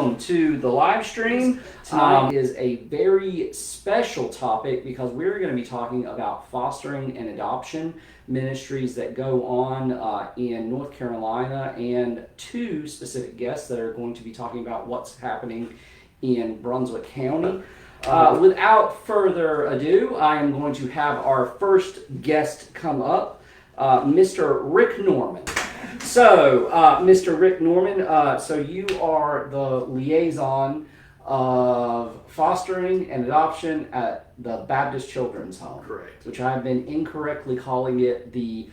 welcome to the live stream. Tonight is a very special topic because we're going to be talking about fostering and adoption ministries that go on in North Carolina, and two specific guests that are going to be talking about what's happening in Brunswick County. Without further ado, I am going to have our first guest come up, Mr. Rick Norman. So, Mr. Rick Norman, so you are the liaison of fostering and adoption at the Baptist Children's Home. Correct. Which I've been incorrectly calling it the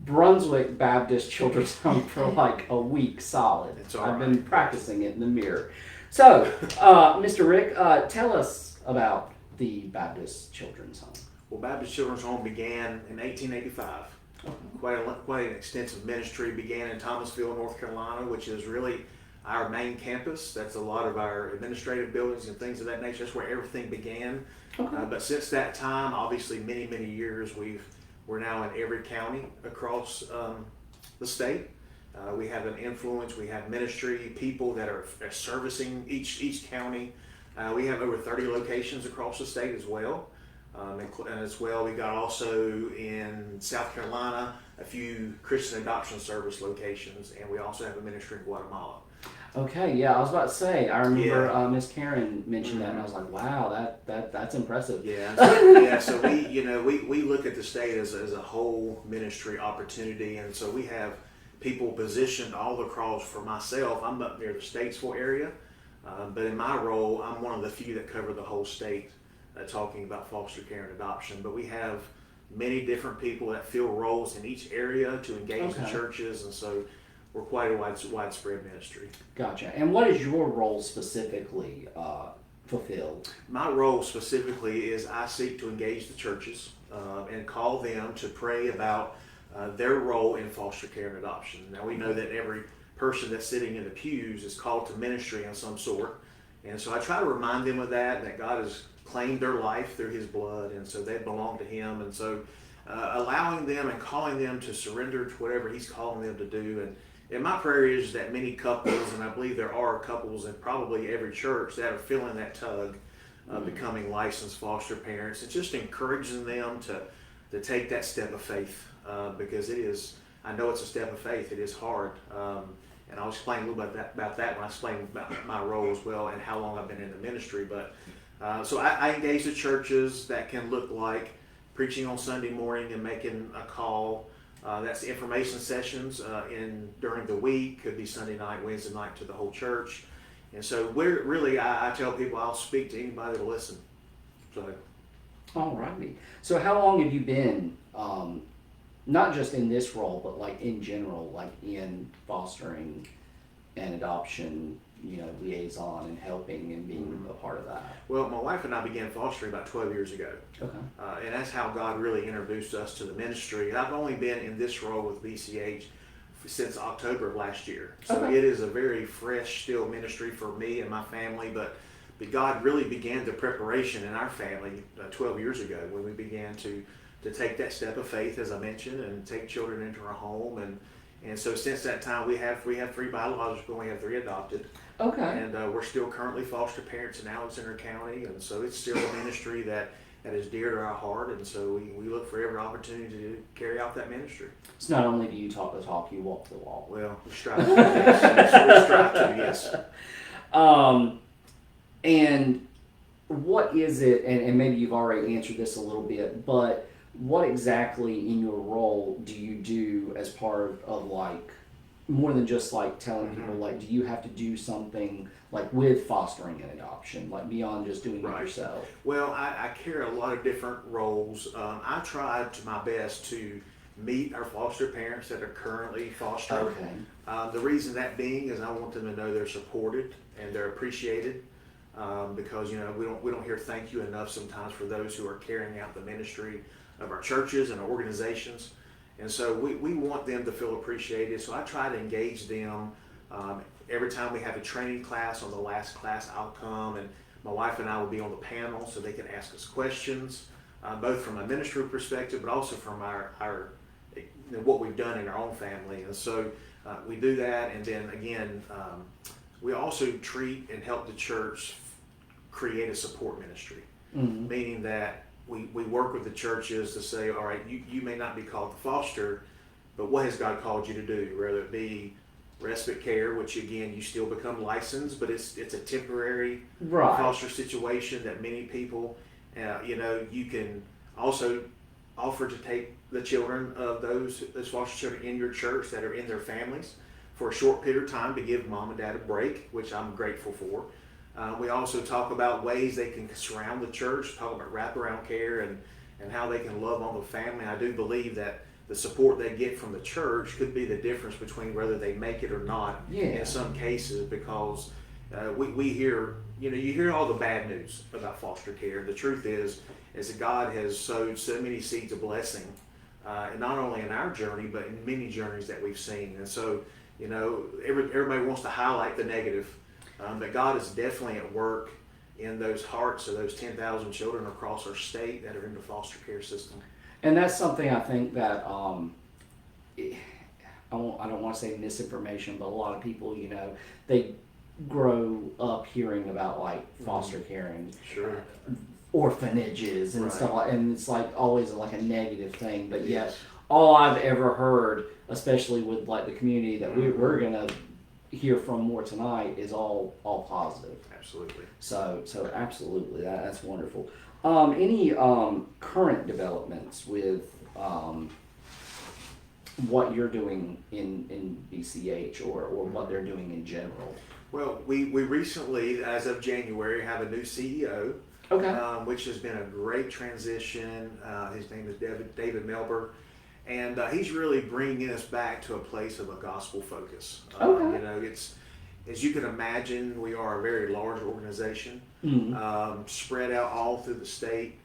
Brunswick Baptist Children's Home for like a week solid. I've been practicing it in the mirror. So, Mr. Rick, tell us about the Baptist Children's Home. Well, Baptist Children's Home began in 1885. Quite an extensive ministry. Began in Thomasville, North Carolina, which is really our main campus. That's a lot of our administrative buildings and things of that nature. That's where everything began. Okay. But since that time, obviously many years, we're now in every county across the state. We have an influence. We have ministry people that are servicing each county. We have over 30 locations across the state as well. And as well, we got also in South Carolina a few Christian adoption service locations, and we also have a ministry in Guatemala. Okay, yeah, I was about to say, I remember Miss Karen mentioned that, and I was like, wow, that's impressive. Yeah, so we look at the state as a whole ministry opportunity, and so we have people positioned all across. For myself, I'm up near the Statesville area, but in my role, I'm one of the few that cover the whole state. Talking about foster care and adoption, but we have many different people that fill roles in each area to engage the churches, and so we're quite a widespread ministry. Gotcha. And what is your role specifically fulfilled? My role specifically is I seek to engage the churches and call them to pray about their role in foster care and adoption. Now we know that every person that's sitting in the pews is called to ministry of some sort, and so I try to remind them of that God has claimed their life through His blood, and so they belong to Him, and so allowing them and calling them to surrender to whatever He's calling them to do. And my prayer is that many couples, and I believe there are couples in probably every church that are feeling that tug of becoming licensed foster parents, and just encouraging them to take that step of faith, because it is, I know it's a step of faith, it is hard. And I'll explain a little bit about that when I explain about my role as well and how long I've been in the ministry. But so I engage the churches. That can look like preaching on Sunday morning and making a call. That's information sessions during the week. Could be Sunday night, Wednesday night to the whole church. And so we're really, I tell people I'll speak to anybody that'll listen. So. All righty. So how long have you been, not just in this role, but like in general, like in fostering and adoption, liaison and helping and being a part of that? Well, my wife and I began fostering about 12 years ago. Okay. And that's how God really introduced us to the ministry. I've only been in this role with BCH since October of last year. So It is a very fresh still ministry for me and my family, but God really began the preparation in our family 12 years ago when we began to take that step of faith, as I mentioned, and take children into our home. And so since that time, we have 3 biological, and we have 3 adopted. Okay. And we're still currently foster parents in Alexander County, and so it's still a ministry that is dear to our heart, and so we look for every opportunity to carry out that ministry. So not only do you talk the talk, you walk the walk. Well, we strive to, yes. And what is it, and maybe you've already answered this a little bit, but what exactly in your role do you do as part of like, more than just like telling people, like, do you have to do something like with fostering and adoption, like beyond just doing it yourself? Well, I carry a lot of different roles. I try to my best to meet our foster parents that are currently fostering. Okay. The reason that being is I want them to know they're supported and they're appreciated. Because we don't hear thank you enough sometimes for those who are carrying out the ministry of our churches and our organizations, and so we want them to feel appreciated. So I try to engage them. Every time we have a training class, on the last class I'll come, and my wife and I will be on the panel so they can ask us questions, both from a ministry perspective, but also from our what we've done in our own family. And so we do that, and then again we also treat and help the church create a support ministry, meaning that we work with the churches to say, all right, you may not be called to foster, but what has God called you to do? Whether it be respite care, which again, you still become licensed, but it's a temporary foster situation that many people, you can also offer to take the children of those foster children in your church that are in their families for a short period of time to give mom and dad a break, which I'm grateful for. We also talk about ways they can surround the church, talk about wraparound care and how they can love on the family. I do believe that the support they get from the church could be the difference between whether they make it or not in some cases, because we hear, you hear all the bad news about foster care. The truth is that God has sowed so many seeds of blessing, and not only in our journey, but in many journeys that we've seen. And so, everybody wants to highlight the negative, but God is definitely at work in those hearts of those 10,000 children across our state that are in the foster care system. And that's something I think that I don't want to say misinformation, but a lot of people, they grow up hearing about like foster care and orphanages and stuff like, and it's like always like a negative thing. But yet, all I've ever heard, especially with like the community that we're gonna hear from more tonight, is all positive. Absolutely. So absolutely, that's wonderful. Any current developments with what you're doing in BCH or what they're doing in general? Well, we recently, as of January, have a new CEO, which has been a great transition. His name is David Melber, and he's really bringing us back to a place of a gospel focus. It's, as you can imagine, we are a very large organization, spread out all through the state.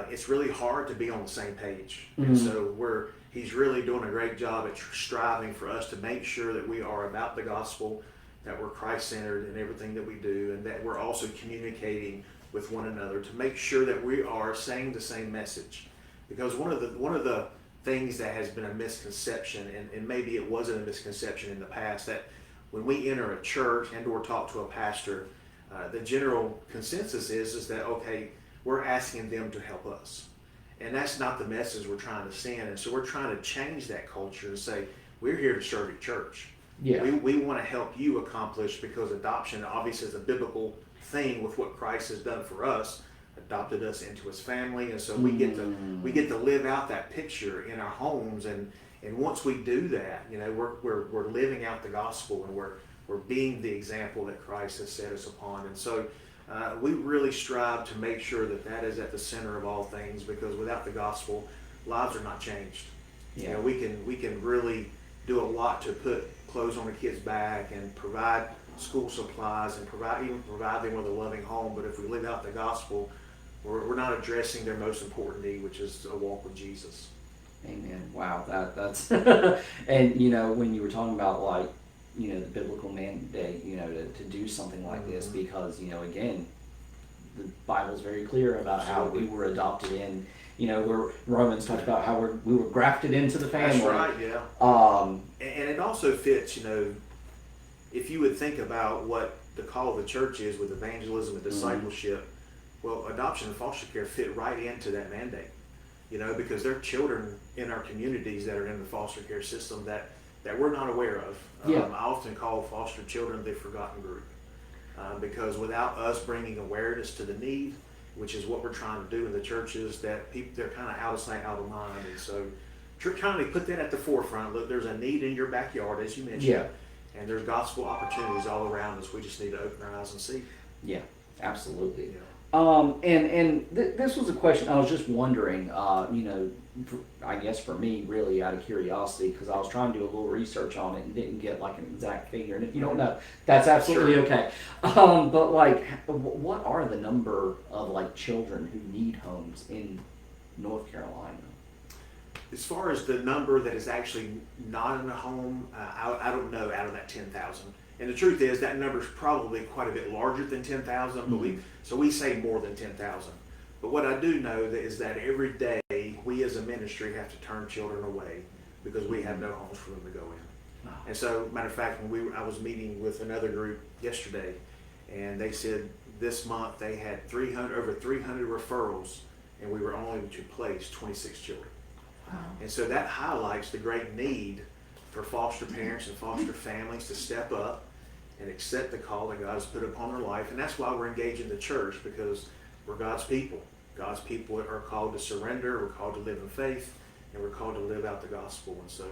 It's really hard to be on the same page. And so he's really doing a great job at striving for us to make sure that we are about the gospel, that we're Christ-centered in everything that we do, and that we're also communicating with one another to make sure that we are saying the same message. Because one of the things that has been a misconception, and maybe it wasn't a misconception in the past, that when we enter a church and or talk to a pastor, the general consensus is that, okay, we're asking them to help us. And that's not the message we're trying to send. And so we're trying to change that culture and say, we're here to serve your church. Yeah. We want to help you accomplish, because adoption obviously is a biblical thing with what Christ has done for us, adopted us into his family. And so we get to live out that picture in our homes, and once we do that, we're living out the gospel, and we're being the example that Christ has set us upon. And so we really strive to make sure that is at the center of all things, because without the gospel, lives are not changed. Yeah. We can really do a lot to put clothes on the kids' back and provide school supplies and provide them with a loving home. But if we live out the gospel, we're not addressing their most important need, which is a walk with Jesus. Amen. Wow, that's and when you were talking about like the biblical mandate, to do something like this, because again, the Bible's very clear about how we were adopted in. Where Romans talked about how we were grafted into the family. That's right. Yeah. And it also fits. If you would think about what the call of the church is with evangelism and discipleship, well, adoption and foster care fit right into that mandate. Because there are children in our communities that are in the foster care system that we're not aware of. I often call foster children the forgotten group, because without us bringing awareness to the need, which is what we're trying to do in the churches, that they're kind of out of sight, out of mind. And so trying to put that at the forefront. Look, there's a need in your backyard, as you mentioned, and there's gospel opportunities all around us. We just need to open our eyes and see. Yeah, absolutely. Yeah. This was a question I was just wondering, I guess for me, really out of curiosity, because I was trying to do a little research on it and didn't get like an exact figure. And if you don't know, that's absolutely okay. But like, what are the number of like children who need homes in North Carolina? As far as the number that is actually not in a home, I don't know out of that 10,000. And the truth is that number is probably quite a bit larger than 10,000, but we say more than 10,000. But what I do know is that every day we as a ministry have to turn children away because we have no homes for them to go in. And so, matter of fact, I was meeting with another group yesterday, and they said this month they had over 300 referrals, and we were only able to place 26 children. Wow. And so that highlights the great need for foster parents and foster families to step up and accept the call that God has put upon their life. And that's why we're engaging the church, because we're God's people. God's people are called to surrender, we're called to live in faith, and we're called to live out the gospel. And so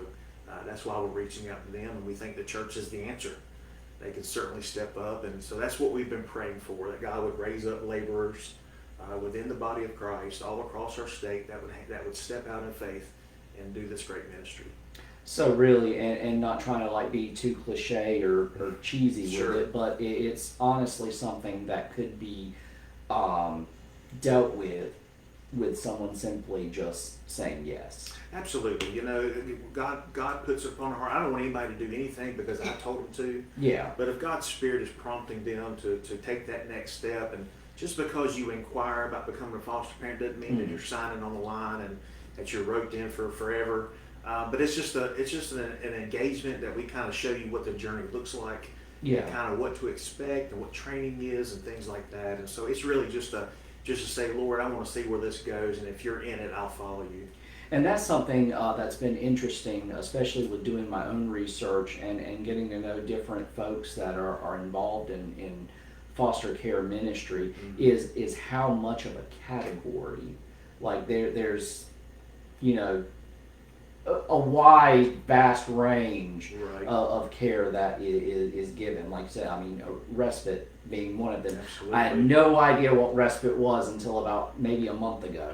that's why we're reaching out to them, and we think the church is the answer. They can certainly step up, and so that's what we've been praying for, that God would raise up laborers within the body of Christ all across our state that would step out in faith and do this great ministry. So really, and not trying to like be too cliche or cheesy Sure. with it, but it's honestly something that could be dealt with someone simply just saying yes. Absolutely. You know, God puts it upon our heart. I don't want anybody to do anything because I told them to. Yeah. But if God's Spirit is prompting them to take that next step, and just because you inquire about becoming a foster parent doesn't mean that you're signing on the line and that you're roped in for forever. But it's just an engagement that we kind of show you what the journey looks like, Yeah. and kind of what to expect and what training is and things like that. And so it's really just to say, Lord, I want to see where this goes, and if you're in it, I'll follow you. And that's something that's been interesting, especially with doing my own research and getting to know different folks that are involved in foster care ministry, is how much of a category, like there's, you know, a wide, vast range Right. of care that is given. Like you said, I mean, respite being one of them. Absolutely. I had no idea what respite was until about maybe a month ago.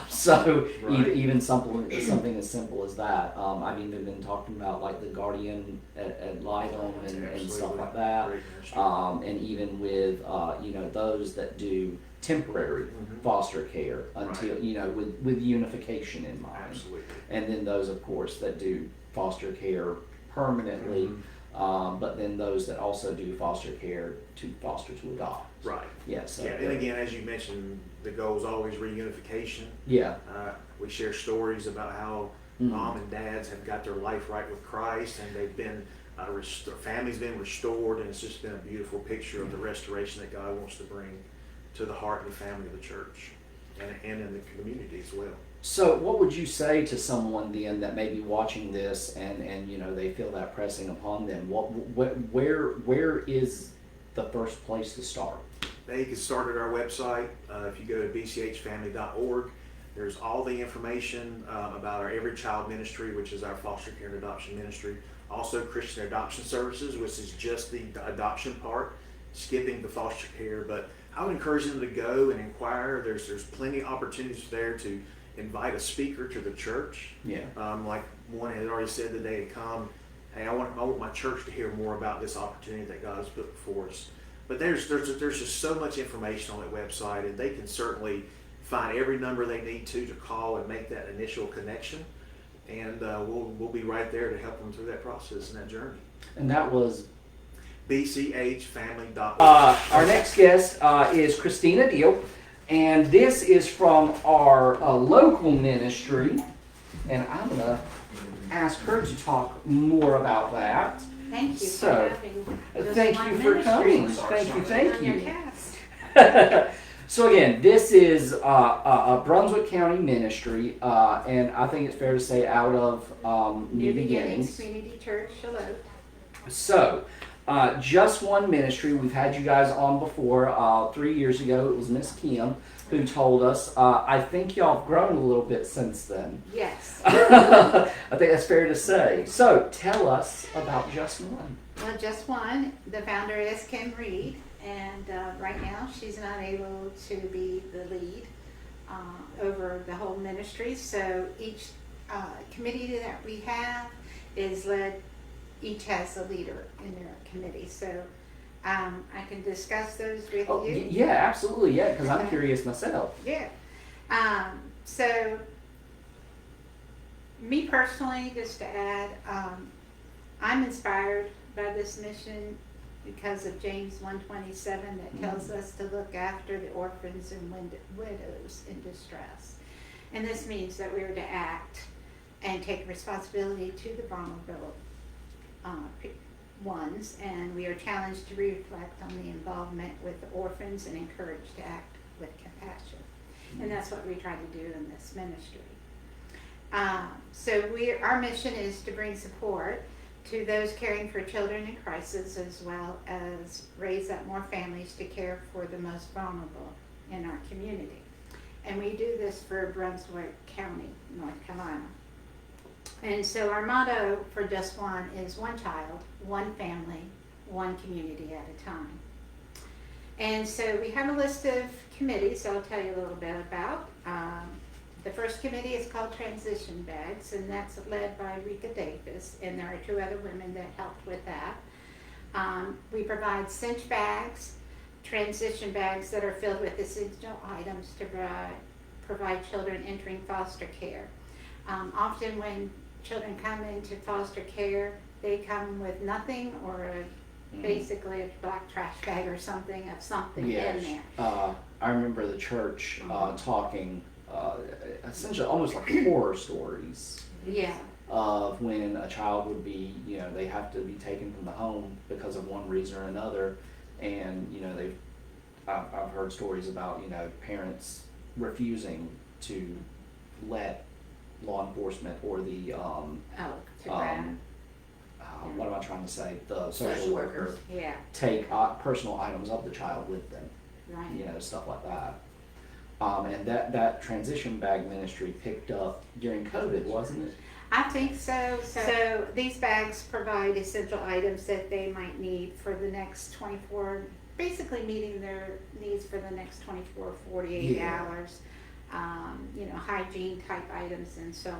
So Right. even something as simple as that. I've even been talking about like the Guardian ad litem and stuff like that. Great ministry. And even with you know, those that do temporary foster care until Right. you know, with unification in mind. Absolutely. And then those, of course, that do foster care permanently, but then those that also do foster care to foster to adopt. Right. Yeah. So. Yeah, and again, as you mentioned, the goal is always reunification. Yeah. We share stories about how mom and dads have got their life right with Christ, and they've been family's been restored, and it's just been a beautiful picture of the restoration that God wants to bring to the heart and the family of the church, and in the community as well. So what would you say to someone then that may be watching this and you know, they feel that pressing upon them? Where is the first place to start? They can start at our website. If you go to bchfamily.org, there's all the information about our Every Child Ministry, which is our foster care and adoption ministry. Also Christian Adoption Services, which is just the adoption part, skipping the foster care. But I would encourage them to go and inquire. There's plenty of opportunities there to invite a speaker to the church. Yeah. Like one had already said that they had come, hey, I want my church to hear more about this opportunity that God has put before us. But there's just so much information on that website, and they can certainly find every number they need to call and make that initial connection. And we'll be right there to help them through that process and that journey. And that was bchfamily.org. our next guest is Christina Deal, and this is from our local ministry, and I'm going to ask her to talk more about that. Thank you So, for having us thank on you for Ministries coming. Thank on your you. cast. So again, this is a Brunswick County ministry, and I think it's fair to say out of New Beginnings. Community Church, hello. So, just one ministry. We've had you guys on before. 3 years ago, it was Miss Kim who told us. I think y'all have grown a little bit since then. Yes. I think that's fair to say. So, tell us about Just One. Well, just one. The founder is Kim Reed, and right now she's not able to be the lead over the whole ministry. So each committee that we have is led. Each has a leader in their committee. So I can discuss those with Oh, you. yeah, absolutely, yeah, because I'm Okay. curious myself. Yeah. So, me personally, just to add, I'm inspired by this mission because of James 1:27 that tells us to look after the orphans and widows in distress. And this means that we are to act and take responsibility to the vulnerable ones, and we are challenged to reflect on the involvement with orphans and encouraged to act with compassion. And that's what we try to do in this ministry. So our mission is to bring support to those caring for children in crisis, as well as raise up more families to care for the most vulnerable in our community. And we do this for Brunswick County, North Carolina. And so our motto for Just One is one child, one family, one community at a time. And so we have a list of committees I'll tell you a little bit about. The first committee is called Transition Bags, and that's led by Rika Davis, and there are 2 other women that helped with that. We provide cinch bags, transition bags that are filled with essential items to provide children entering foster care. Often when children come into foster care, they come with nothing or basically a black trash bag or something of something in there. I remember the church talking essentially almost like horror stories. Yeah. Of when a child would be, they have to be taken from the home because of one reason or another, and I've heard stories about parents refusing to let law enforcement or the what am I trying to say? The social worker take personal items of the child with them. Right. Stuff like that. And that transition bag ministry picked up during COVID, wasn't it? I think so. So these bags provide essential items that they might need for the next 24, basically meeting their needs for the next 24, 48 hours. Hygiene type items and so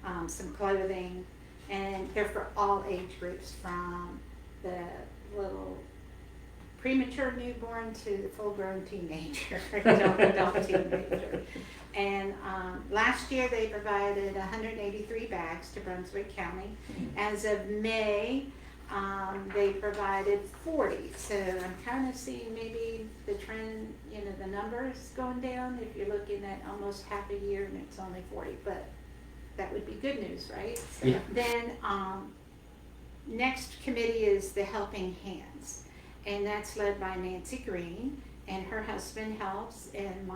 on. Some clothing, and they're for all age groups, from the little premature newborn to the full-grown teenager, adult teenager. And last year they provided 183 bags to Brunswick County. As of May, they provided 40. So I'm kind of seeing maybe the trend, the numbers going down. If you're looking at almost half a year and it's only 40, but that would be good news, right? Yeah. Then next committee is the Helping Hands. And that's led by Nancy Green, and her husband helps, and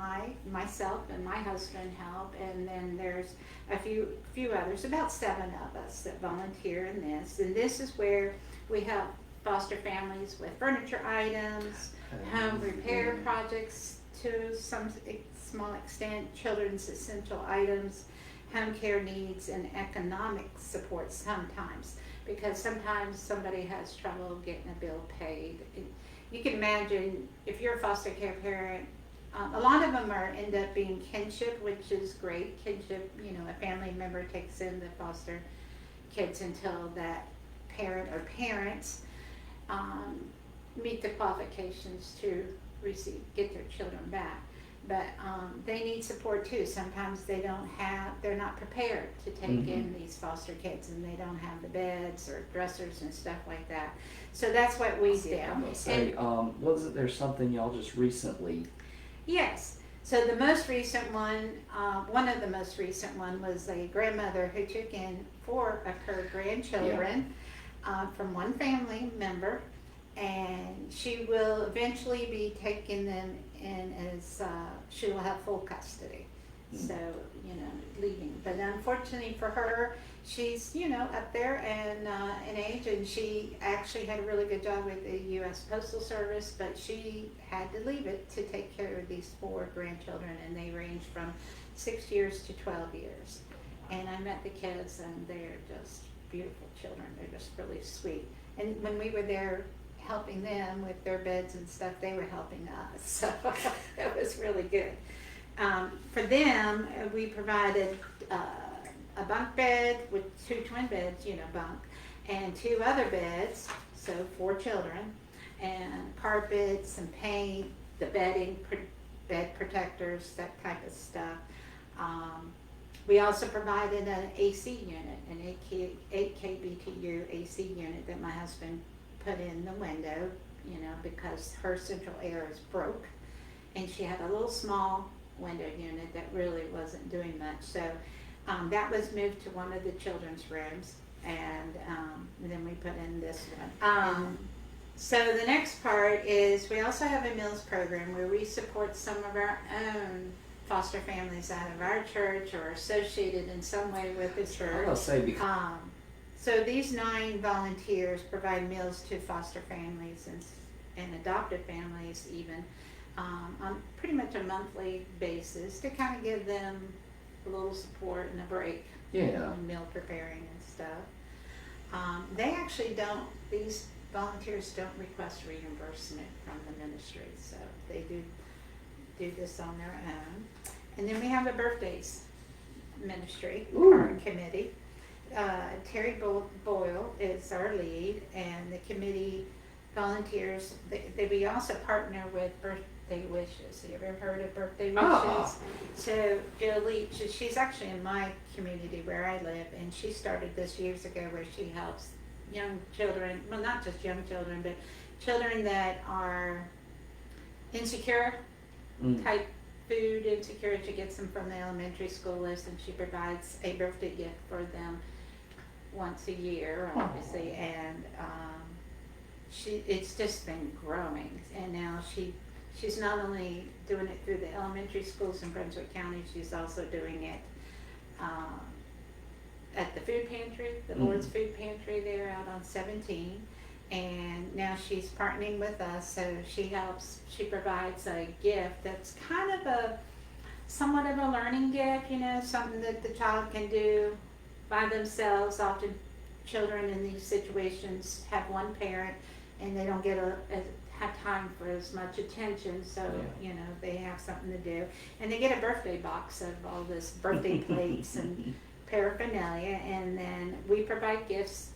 myself and my husband help, and then there's a few others, about 7 of us that volunteer in this. And this is where we help foster families with furniture items, home repair projects to some small extent, children's essential items, home care needs, and economic support sometimes. Because sometimes somebody has trouble getting a bill paid. You can imagine if you're a foster care parent, a lot of them end up being kinship, which is great. Kinship, a family member takes in the foster kids until that parent or parents meet the qualifications to get their children back. But they need support too. Sometimes they're not prepared to take in these foster kids, and they don't have the beds or dressers and stuff like that. So that's what we do. There's something y'all just recently? Yes. So the most recent one, one of the most recent one was a grandmother who took in 4 of her grandchildren from one family member, and she will eventually be taking them in as she will have full custody. So, leaving. But unfortunately for her, she's, up there and in age, and she actually had a really good job with the U.S. Postal Service, but she had to leave it to take care of these 4 grandchildren, and they range from 6 years to 12 years. And I met the kids, and they're just beautiful children. They're just really sweet. And when we were there helping them with their beds and stuff, they were helping us. So that was really good. For them, we provided a bunk bed with 2 twin beds, bunk, and 2 other beds, so 4 children, and carpets and paint, the bedding, bed protectors, that type of stuff. We also provided an AC unit, an 8 kBTU AC unit that my husband put in the window, because her central air is broke, and she had a little small window unit that really wasn't doing much. So that was moved to one of the children's rooms. and then we put in this one. So the next part is we also have a meals program where we support some of our own foster families out of our church or associated in some way with the church. I'll say because So these 9 volunteers provide meals to foster families and adopted families even on pretty much a monthly basis to kind of give them a little support and a break. Yeah. Meal preparing and stuff. They actually don't, these volunteers don't request reimbursement from the ministry, so they do this on their own. And then we have a birthdays ministry or committee. Terry Boyle is our lead, and the committee volunteers. We also partner with Birthday Wishes. You ever heard of Birthday Wishes? So Jill Leach, she's actually in my community where I live, and she started this years ago where she helps young children, well, not just young children, but children that are insecure, type food insecure. She gets them from the elementary school list, and she provides a birthday gift for them once a year, obviously. And it's just been growing, and now she's not only doing it through the elementary schools in Brunswick County, she's also doing it at the food pantry, the Lord's Food Pantry there out on 17. And now she's partnering with us, so she provides a gift that's kind of somewhat of a learning gift, something that the child can do by themselves. Often children in these situations have one parent and they don't have time for as much attention, so they have something to do. And they get a birthday box of all this birthday plates and paraphernalia, and then we provide gifts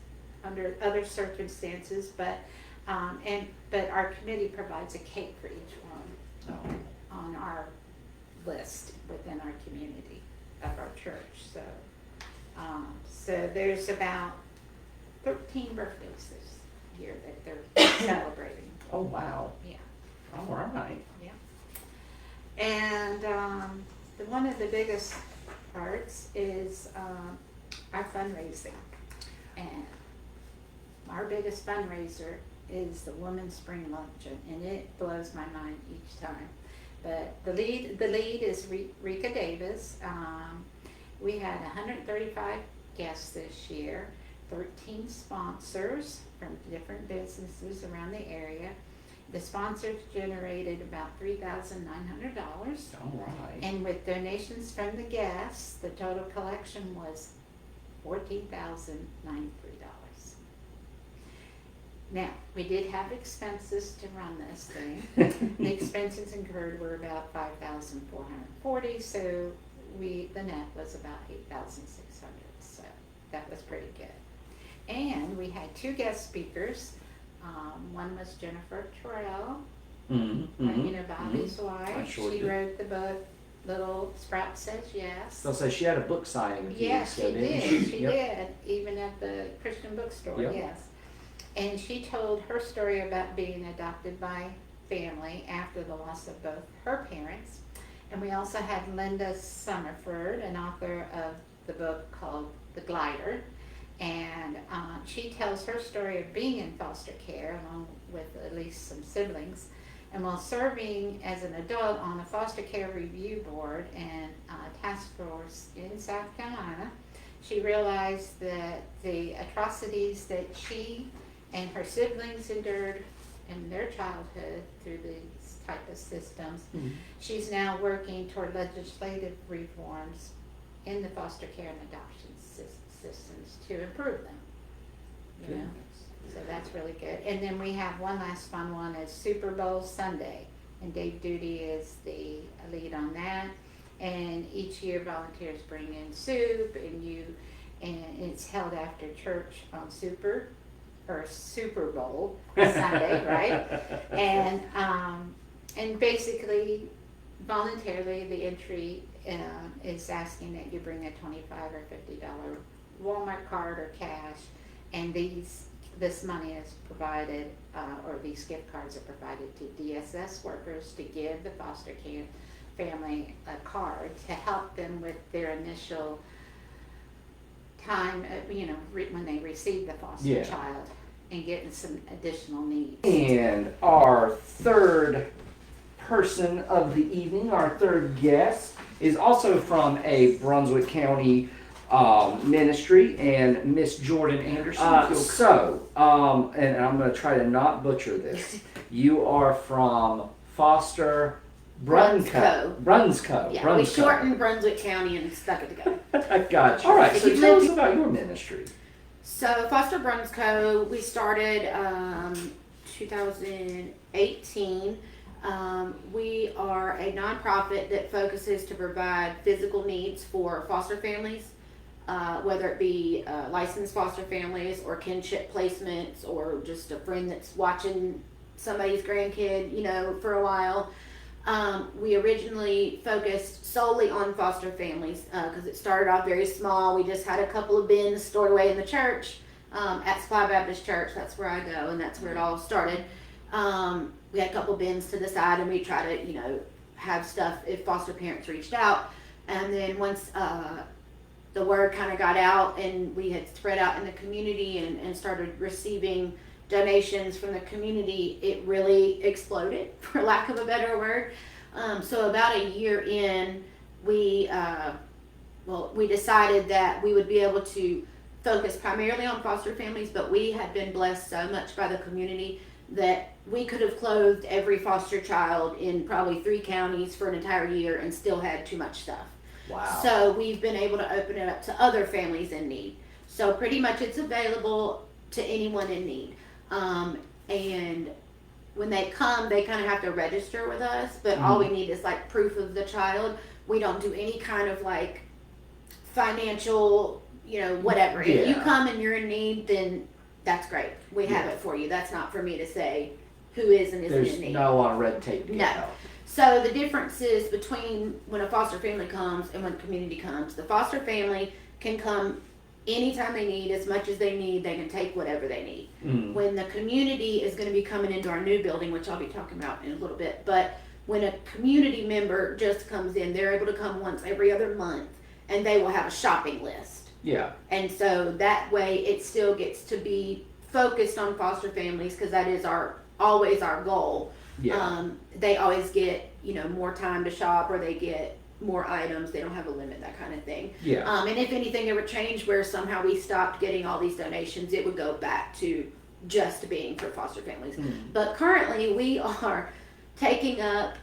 under other circumstances, but our committee provides a cake for each one on our list within our community of our church. So there's about 13 birthdays this year that they're celebrating. Oh wow! Yeah. All right. Yeah. And one of the biggest parts is our fundraising, and our biggest fundraiser is the Women's Spring Luncheon, and it blows my mind each time. But the lead is Rika Davis. We had 135 guests this year, 13 sponsors from different businesses around the area. The sponsors generated about $3,900. All right. And with donations from the guests, the total collection was $14,093. Now, we did have expenses to run this thing. The expenses incurred were about $5,440, so the net was about $8,600. So that was pretty good. And we had 2 guest speakers. One was Jennifer Terrell, Bobby's wife. sure She did. wrote the book Little Sprout Says Yes. So she had a book signing with you. Yes, so she didn't did. She Yep. did, even at the Christian bookstore, Yep. yes. And she told her story about being adopted by family after the loss of both her parents. And we also had Linda Summerford, an author of the book called The Glider. And she tells her story of being in foster care along with at least some siblings. And while serving as an adult on a foster care review board and task force in South Carolina, she realized that the atrocities that she and her siblings endured in their childhood through these type of systems, she's now working toward legislative reforms in the foster care and adoption systems to improve them. So that's really good. And then we have one last fun one is Super Bowl Sunday, and Dave Duty is the lead on that. And each year volunteers bring in soup, and it's held after church on Super Bowl Sunday, right? And basically, voluntarily, the entry is asking that you bring a $25 or $50 Walmart card or cash, and this money is provided, or these gift cards are provided to DSS workers to give the foster care family a card to help them with their initial time, when they receive the foster child and getting some additional needs. And our third person of the evening, our third guest, is also from a Brunswick County ministry, and Miss Jordan Anderson. And I'm going to try to not butcher this. You are from Foster Brunsco. Yeah, Brunsco. we shortened Brunswick County and stuck it together. I got you. All right, so tell us about your ministry. So Foster Brunsco, we started 2018. We are a nonprofit that focuses to provide physical needs for foster families, whether it be licensed foster families or kinship placements or just a friend that's watching somebody's grandkid, for a while. We originally focused solely on foster families because it started off very small. We just had a couple of bins stored away in the church at Supply Baptist Church. That's where I go, and that's where it all started. We had a couple bins to the side, and we try to, have stuff if foster parents reached out. And then once the word kind of got out and we had spread out in the community and started receiving donations from the community, it really exploded, for lack of a better word. So about a year in, we decided that we would be able to focus primarily on foster families, but we had been blessed so much by the community that we could have clothed every foster child in probably 3 counties for an entire year and still had too much stuff. Wow. So we've been able to open it up to other families in need. So pretty much it's available to anyone in need. And when they come, they kind of have to register with us, but all we need is like proof of the child. We don't do any kind of like financial, whatever. If you come and you're in need, then that's great. We have it for you. That's not for me to say who is and isn't in need. There's not a lot of red tape to get out. So the difference is between when a foster family comes and when the community comes. The foster family can come anytime they need, as much as they need. They can take whatever they need. When the community is going to be coming into our new building, which I'll be talking about in a little bit, but when a community member just comes in, they're able to come once every other month, and they will have a shopping list. Yeah. And so that way it still gets to be focused on foster families, because that is always our goal. Yeah. They always get, more time to shop, or they get more items. They don't have a limit, that kind of thing. Yeah. And if anything ever changed where somehow we stopped getting all these donations, it would go back to just being for foster families. But currently we are taking up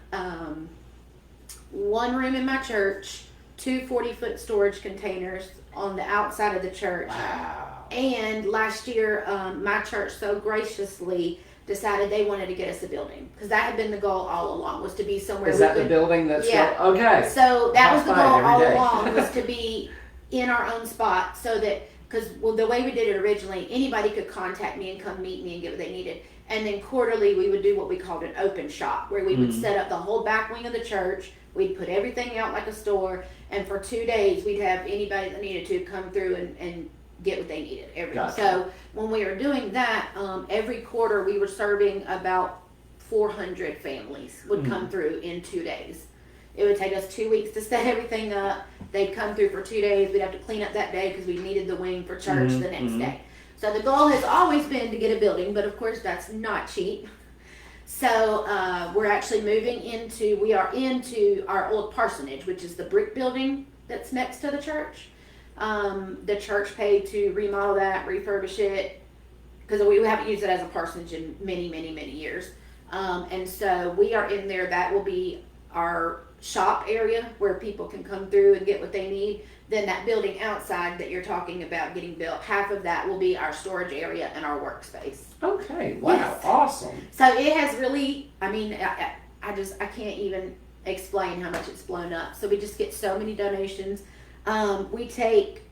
1 room in my church, 2 40-foot storage containers on the outside of the church. Wow. And last year, my church so graciously decided they wanted to get us a building, because that had been the goal all along, was to be somewhere. Is that the building that's okay? So that was the goal all day. along, was to be in our own spot, so that, because the way we did it originally, anybody could contact me and come meet me and get what they needed. And then quarterly we would do what we called an open shop, where we would set up the whole back wing of the church. We'd put everything out like a store, and for 2 days we'd have anybody that needed to come through and get what they needed. Gotcha. So when we were doing that, every quarter we were serving about 400 families would come through in 2 days. It would take us 2 weeks to set everything up. They'd come through for 2 days. We'd have to clean up that day because we needed the wing for church the next day. So the goal has always been to get a building, but of course that's not cheap. So we're actually we are into our old parsonage, which is the brick building that's next to the church. The church paid to remodel that, refurbish it, because we haven't used it as a parsonage in many, many, many years. And so we are in there. That will be our shop area where people can come through and get what they need. Then that building outside that you're talking about getting built, half of that will be our storage area and our workspace. Okay. Wow. Yes. Awesome. So it has really, I can't even explain how much it's blown up. So we just get so many donations. We take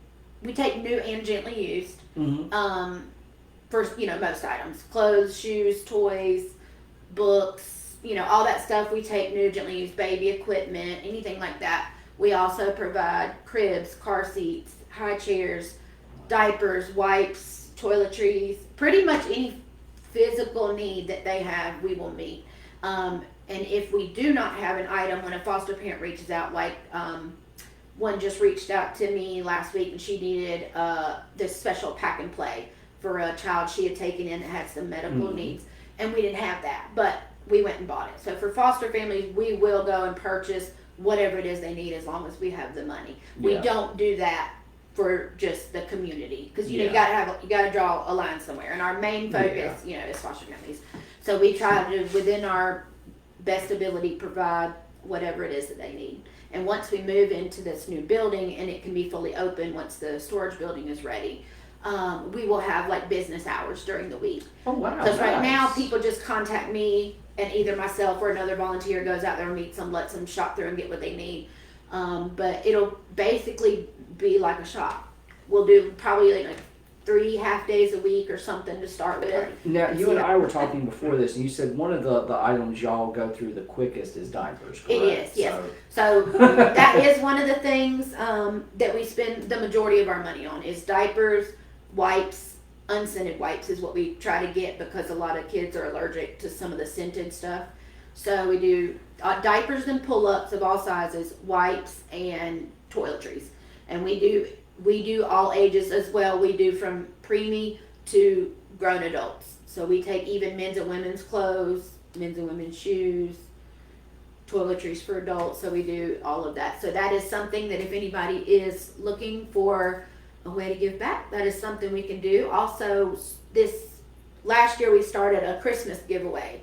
new and gently used. For most items, clothes, shoes, toys, books, all that stuff. We take new, gently used, baby equipment, anything like that. We also provide cribs, car seats, high chairs, diapers, wipes, toiletries, pretty much any physical need that they have, we will meet. And if we do not have an item, when a foster parent reaches out, like one just reached out to me last week, and she needed this special pack and play for a child she had taken in that had some medical needs, and we didn't have that, but we went and bought it. So for foster families, we will go and purchase whatever it is they need as long as we have the money. We don't do that for just the community, because you gotta draw a line somewhere, and our main focus is foster families. So we try to, within our best ability, provide whatever it is that they need. And once we move into this new building, and it can be fully open once the storage building is ready, we will have like business hours during the week. Oh wow! Because right now people just contact me, and either myself or another volunteer goes out there and meets them, lets them shop through and get what they need. But it'll basically be like a shop. We'll do probably like 3 half days a week or something to start with. Now, you and I were talking before this, and you said one of the items y'all go through the quickest is diapers, correct? It is, yes. So that is one of the things that we spend the majority of our money on is diapers, wipes, unscented wipes is what we try to get, because a lot of kids are allergic to some of the scented stuff. So we do diapers and pull-ups of all sizes, wipes, and toiletries. And we do all ages as well. We do from preemie to grown adults. So we take even men's and women's clothes, men's and women's shoes, toiletries for adults. So we do all of that. So that is something that if anybody is looking for a way to give back, that is something we can do. Also, last year we started a Christmas giveaway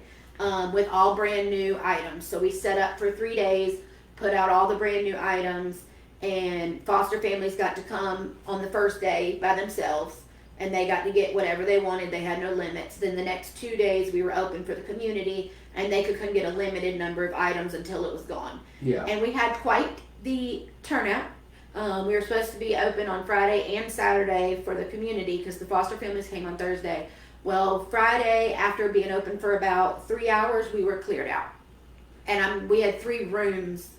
with all brand new items. So we set up for 3 days, put out all the brand new items, and foster families got to come on the first day by themselves, and they got to get whatever they wanted. They had no limits. Then the next 2 days we were open for the community, and they could come get a limited number of items until it was gone. Yeah. And we had quite the turnout. We were supposed to be open on Friday and Saturday for the community because the foster families came on Thursday. Well, Friday, after being open for about 3 hours, we were cleared out. And we had 3 rooms,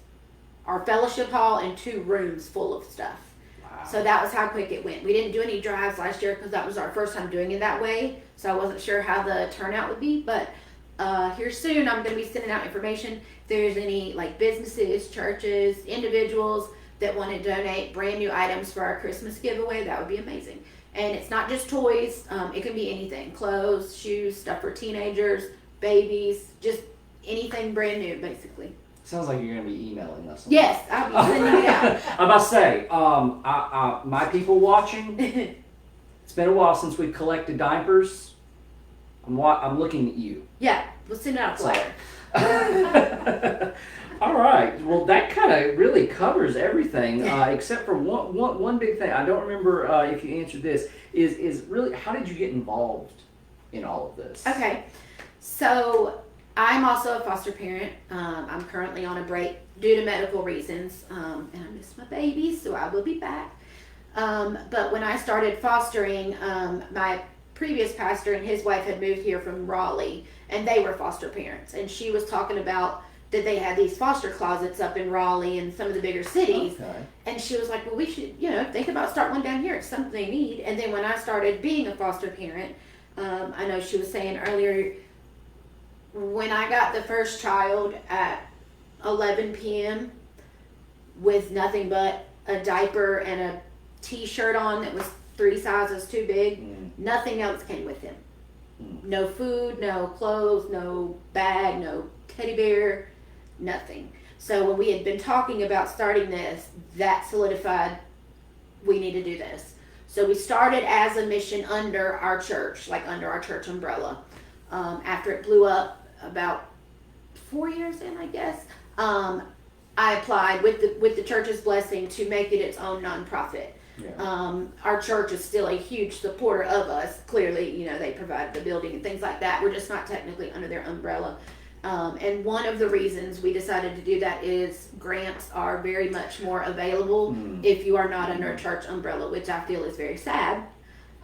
our fellowship hall and 2 rooms full of stuff. Wow. So that was how quick it went. We didn't do any drives last year because that was our first time doing it that way. So I wasn't sure how the turnout would be. But here soon, I'm going to be sending out information. If there's any like businesses, churches, individuals that want to donate brand new items for our Christmas giveaway, that would be amazing. And it's not just toys. It can be anything. Clothes, shoes, stuff for teenagers, babies, just anything brand new, basically. Sounds like you're going to be emailing us. Yes, I'll be sending it out. I'm about to say, my people watching, it's been a while since we've collected diapers. I'm looking at you. Yeah, we'll send it out later. All right. Well, that kind of really covers everything, except for one big thing. I don't remember if you answered this. Is really, how did you get involved in all of this? Okay, so I'm also a foster parent. I'm currently on a break due to medical reasons, and I miss my babies, so I will be back. But when I started fostering, my previous pastor and his wife had moved here from Raleigh, and they were foster parents. And she was talking about that they had these foster closets up in Raleigh and some of the bigger cities. Okay. And she was like, well, we should, think about starting one down here. It's something they need. And then when I started being a foster parent, I know she was saying earlier, when I got the first child at 11 p.m. with nothing but a diaper and a t-shirt on that was 3 sizes too big, nothing else came with him. No food, no clothes, no bag, no teddy bear, nothing. So when we had been talking about starting this, that solidified we need to do this. So we started as a mission under our church, like under our church umbrella. After it blew up about 4 years in, I guess, I applied with the church's blessing to make it its own nonprofit. Yeah. Our church is still a huge supporter of us. Clearly, they provide the building and things like that. We're just not technically under their umbrella. And one of the reasons we decided to do that is grants are very much more available if you are not under a church umbrella, which I feel is very sad.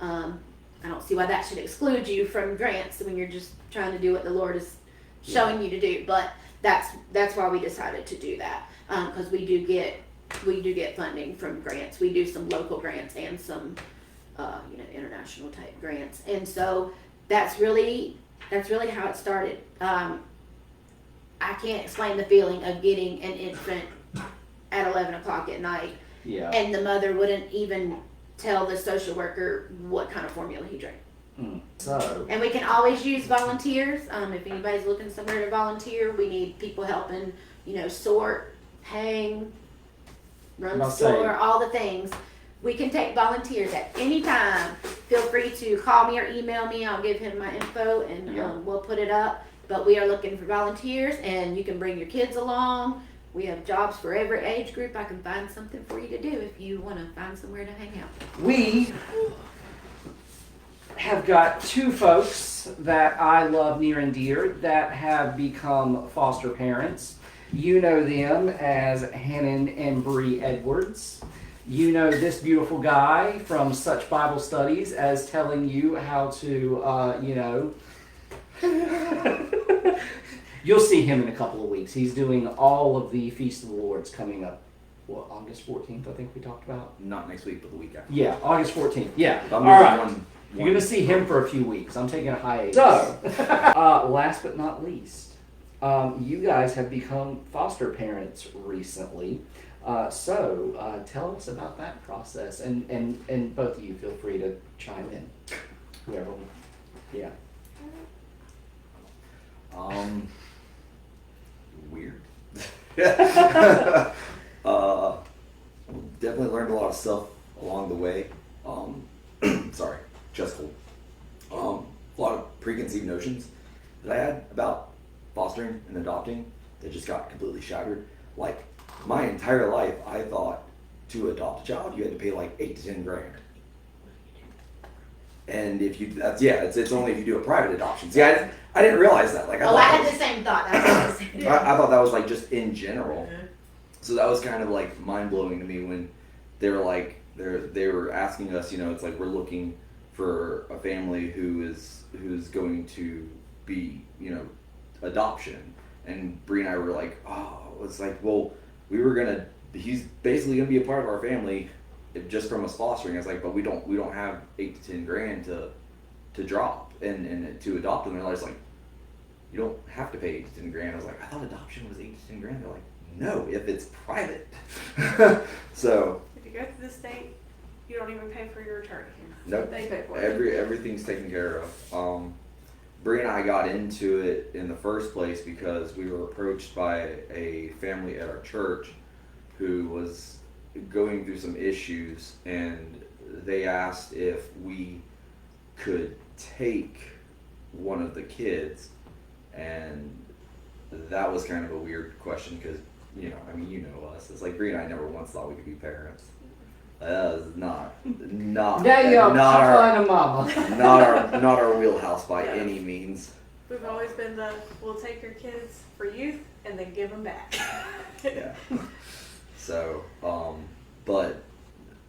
I don't see why that should exclude you from grants when you're just trying to do what the Lord is showing you to do. But that's why we decided to do that, because we do get funding from grants. We do some local grants and some international type grants, and so that's really how it started. I can't explain the feeling of getting an infant at 11 o'clock at night Yeah. and the mother wouldn't even tell the social worker what kind of formula he drank. So, And we can always use volunteers. If anybody's looking somewhere to volunteer, we need people helping, sort, hang, run the store, all the things. We can take volunteers at any time. Feel free to call me or email me. I'll give him my info and we'll put it up. But we are looking for volunteers, and you can bring your kids along. We have jobs for every age group. I can find something for you to do if you want to find somewhere to hang out. we have got two folks that I love near and dear that have become foster parents. You know them as Hannon and Bree Edwards. You know this beautiful guy from such Bible studies as telling you how to, you'll see him in a couple of weeks. He's doing all of the Feast of the Lords coming up. What, August 14th, I think we talked about? Not next week, but the week after. Yeah, August 14th. Yeah. All right. You're going to see him for a few weeks. I'm taking a hiatus. So, last but not least, you guys have become foster parents recently. So tell us about that process. And both of you feel free to chime in. Whoever. Yeah. Weird. Definitely learned a lot of stuff along the way. Sorry, chest cold. A lot of preconceived notions that I had about fostering and adopting that just got completely shattered. Like, my entire life, I thought to adopt a child, you had to pay like $8 to $10 grand. And if you, it's only if you do a private adoption. See, I didn't realize that. Like, I had the same thought. That's what I thought that was like just in general. So that was kind of like mind blowing to me when they were like, they were asking us, it's like we're looking for a family who's going to be, adoption. And Bree and I were like, oh, it's like, well, he's basically gonna be a part of our family just from us fostering. I was like, but we don't have $8 to $10 grand to drop and to adopt them. And they're just like, you don't have to pay $8 to $10 grand. I was like, I thought adoption was $8 to $10 grand. They're like, no, if it's private. So if you go to the state, you don't even pay for your attorney. nope, They pay for it. everything's taken care of. Bree and I got into it in the first place because we were approached by a family at our church who was going through some issues, and they asked if we could take one of the kids, and that was kind of a weird question because, you know us. It's like Bree and I never once thought we could be parents. That is not our wheelhouse by any means. We've always been we'll take your kids for youth and then give them back. Yeah. So, but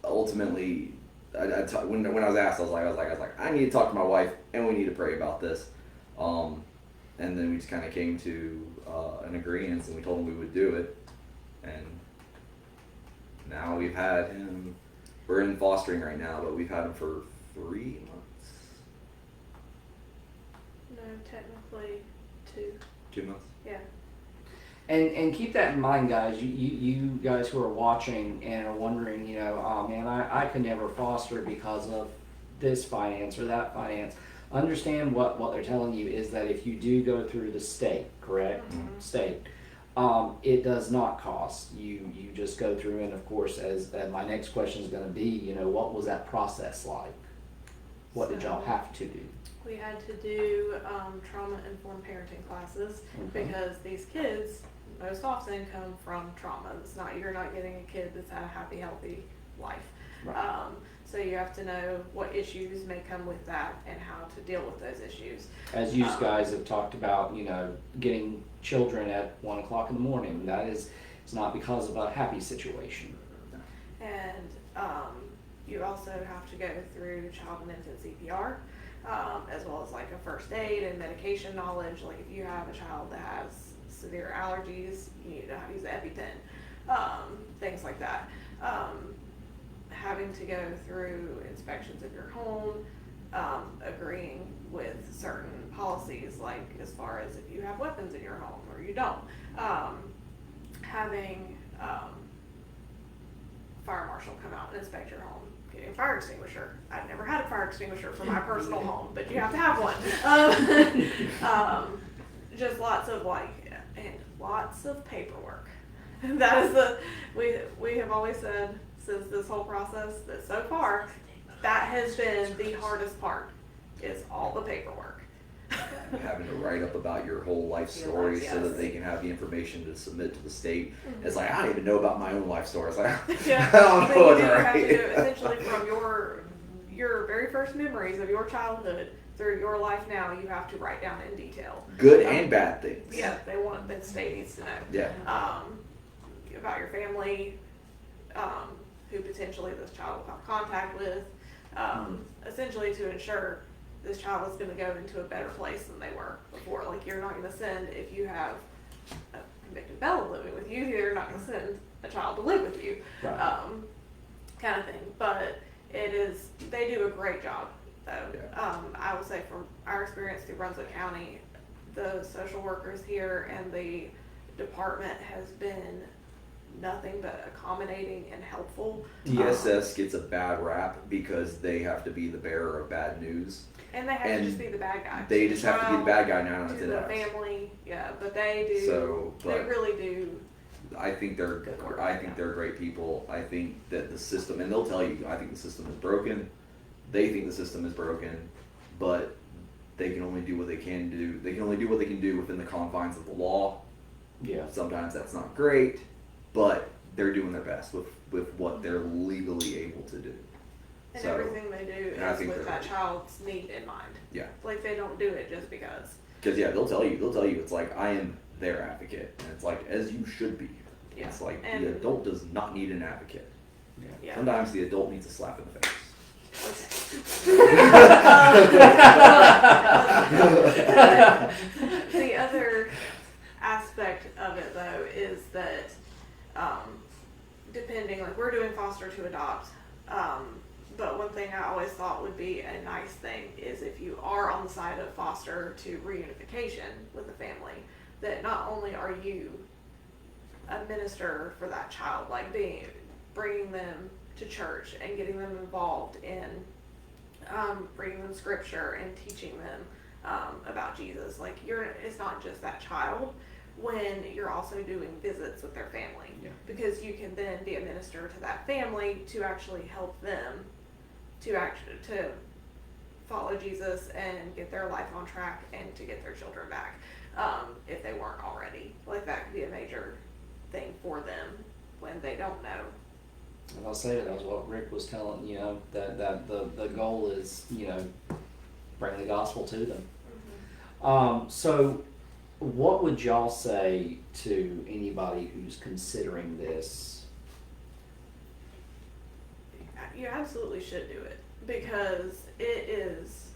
ultimately, when I was asked, I was like, I need to talk to my wife, and we need to pray about this. And then we just kind of came to an agreement, and we told him we would do it. And now we've had him. We're in fostering right now, but we've had him for 3 months. No, technically 2. 2 months. Yeah. And keep that in mind, guys. You guys who are watching and are wondering, oh man, I could never foster because of this finance or that finance. Understand what they're telling you is that if you do go through the state, correct? Mm-hmm. State, it does not cost. You just go through, and of course, as my next question is going to be, what was that process like? What did y'all have to do? We had to do trauma-informed parenting classes because these kids most often come from trauma. You're not getting a kid that's had a happy, healthy life. Right. So you have to know what issues may come with that and how to deal with those issues. As you guys have talked about, getting children at 1 o'clock in the morning. It's not because of a happy situation. And you also have to go through child and infant CPR, as well as like a first aid and medication knowledge. Like if you have a child that has severe allergies, you need to know how to use the EpiPen, things like that. Having to go through inspections of your home, agreeing with certain policies, like as far as if you have weapons in your home or you don't, having fire marshal come out and inspect your home, getting a fire extinguisher. I've never had a fire extinguisher for my personal home, but you have to have one. Just lots of and lots of paperwork. That is we have always said since this whole process that so far, that has been the hardest part, is all the paperwork. Having to write up about your whole life story so that they can have the information to submit to the state. It's like, I don't even know about my own life story. It's like, Yeah. I don't know what's You have to right. do essentially from your very first memories of your childhood through your life now, you have to write down in detail. Good and bad things. Yeah, the state needs to know. Yeah. About your family, who potentially this child will have contact with, essentially to ensure this child is going to go into a better place than they were before. Like, you're not going to send, if you have a convicted felon living with you, you're not going to send a child to live with you, Right. kind of thing. But they do a great job, though. Yeah. I would say from our experience through Brunswick County, the social workers here and the department has been nothing but accommodating and helpful. DSS gets a bad rap because they have to be the bearer of bad news. And they have to just be the bad guy. They just have to be the bad guy now. To the family, yeah, but they do. So, they but really do. I think they're Good work. great people. I think that the system, and they'll tell you, I think the system is broken. They think the system is broken, but they can only do what they can do. They can only do what they can do within the confines of the law. Yeah. Sometimes that's not great, but they're doing their best with what they're legally able to do. And So, everything they do and I is think with they're- that child's need in mind. Yeah. Like, they don't do it just because. Because yeah, they'll tell you, it's like, I am their advocate, and it's like, as you should be. Yeah. It's like, And- the adult does not need an advocate. Yeah. Sometimes the adult needs a slap in the face. The other aspect of it, though, is that depending, like, we're doing foster to adopt, but one thing I always thought would be a nice thing is if you are on the side of foster to reunification with the family, that not only are you a minister for that child, like bringing them to church and getting them involved in bringing them scripture and teaching them about Jesus. Like, it's not just that child when you're also doing visits with their family, Yeah. because you can then be a minister to that family to actually help them to follow Jesus and get their life on track and to get their children back, if they weren't already. Like, that could be a major thing for them when they don't know. And I'll say that was what Rick was telling, that the goal is, bring the gospel to them. So what would y'all say to anybody who's considering this? You absolutely should do it, because it is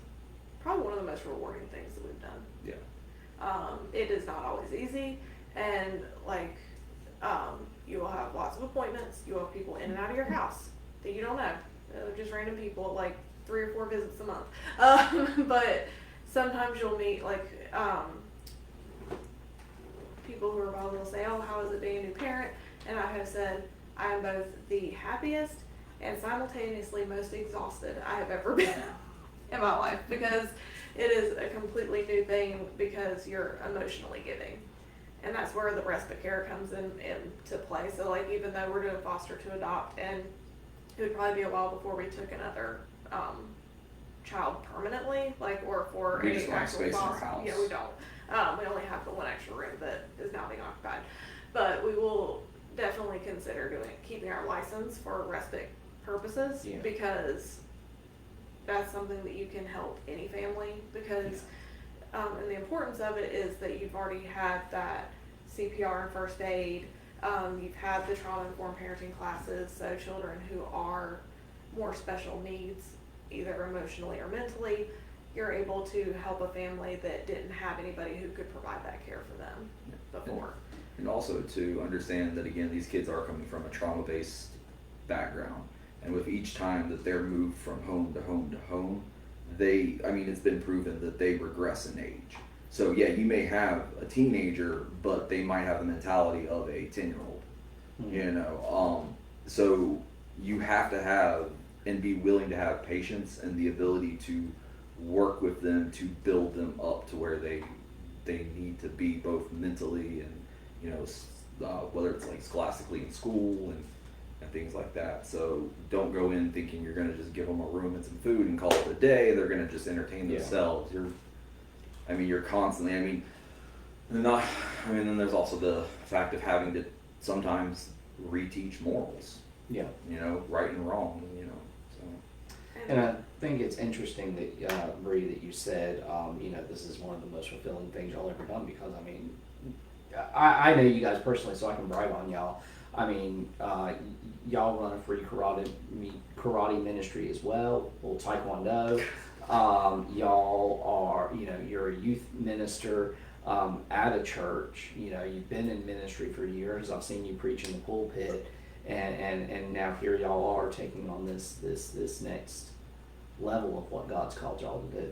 probably one of the most rewarding things that we've done. Yeah. It is not always easy, and you will have lots of appointments. You will have people in and out of your house that you don't know. Just random people, like 3 or 4 visits a month. But sometimes you'll meet people who are probably will say, "Oh, how is it being a new parent?" And I have said, I am both the happiest and simultaneously most exhausted I have ever been in my life, because it is a completely new thing, because you're emotionally giving. And that's where the respite care comes into play. So, like, even though we're doing foster to adopt, and it would probably be a while before we took another child permanently, or for We just don't have actual space in our foster. house. Yeah, we don't. We only have the one extra room that is now being occupied. But we will definitely consider keeping our license for respite purposes, Yeah. because that's something that you can help any family, because and the importance of it is that you've already had that CPR and first aid, you've had the trauma-informed parenting classes, so children who are more special needs, either emotionally or mentally, you're able to help a family that didn't have anybody who could provide that care for them before. And also to understand that, again, these kids are coming from a trauma-based background, and with each time that they're moved from home to home to home, it's been proven that they regress in age. So yeah, you may have a teenager, but they might have the mentality of a 10-year-old. Hmm. So you have to have and be willing to have patience and the ability to work with them to build them up to where they need to be, both mentally and, you know, whether it's like scholastically in school and things like that. So don't go in thinking you're going to just give them a room and some food and call it a day. They're going to just entertain themselves. You're constantly, then there's also the fact of having to sometimes reteach morals. Yeah. You know, right and wrong, you know, so. And I think it's interesting that, Bree, that you said, you know, this is one of the most fulfilling things y'all ever done, because, I mean, I know you guys personally, so I can brag on y'all. I mean, y'all run a free karate ministry as well, Taekwondo. Y'all are, you know, you're a youth minister at a church. You know, you've been in ministry for years. I've seen you preach in the pulpit, and now here y'all are taking on this next level of what God's called y'all to do.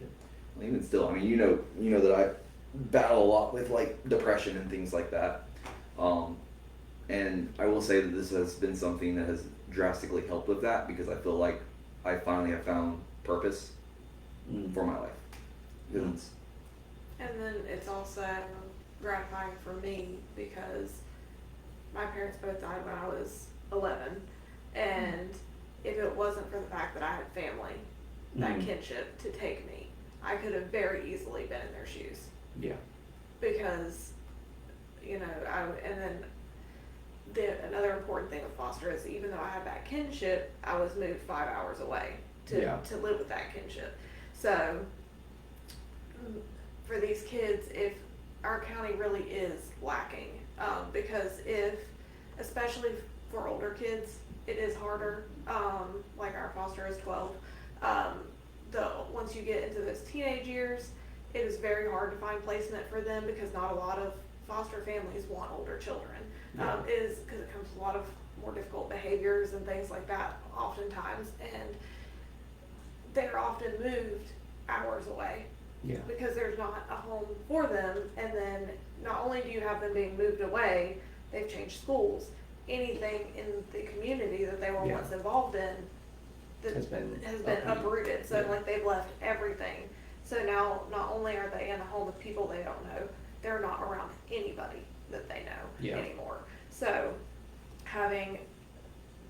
Even still, I mean, you know that I battle a lot with like depression and things like that. And I will say that this has been something that has drastically helped with that, because I feel like I finally have found purpose for my life. And then it's also gratifying for me because my parents both died when I was 11, and if it wasn't for the fact that I had family, that kinship to take me, I could have very easily been in their shoes. Yeah. Because, you know, another important thing with foster is, even though I had that kinship, I was moved 5 hours away to live with that kinship. So for these kids, if our county really is lacking, because especially for older kids, it is harder. Like our foster is 12. Once you get into those teenage years, it is very hard to find placement for them, because not a lot of foster families want older children. Is because it comes with a lot of more difficult behaviors and things like that oftentimes, and they're often moved hours away. Yeah. Because there's not a home for them, and then not only do you have them being moved away, they've changed schools. Anything in the community that they were once involved in has been uprooted. So like they've left everything. So now not only are they in a home with people they don't know, they're not around anybody that they know anymore. So having,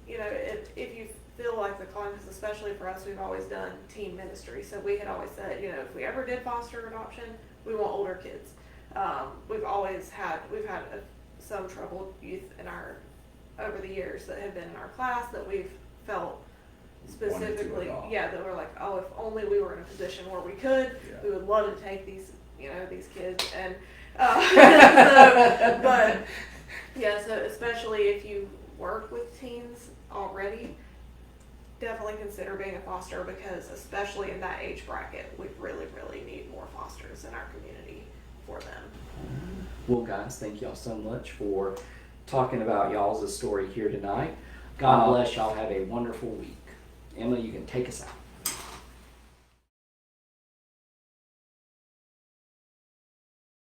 you know, if you feel like the calling, because especially for us, we've always done teen ministry. So we had always said, you know, if we ever did foster adoption, we want older kids. We've had some troubled youth over the years that have been in our class that we've felt specifically, that we're like, oh, if only we were in a position where we could, we would love to take these kids. And so especially if you work with teens already, definitely consider being a foster, because especially in that age bracket, we really, really need more fosters in our community for them. Well, guys, thank y'all so much for talking about y'all's story here tonight. God bless y'all. Have a wonderful week. Emma, you can take us out.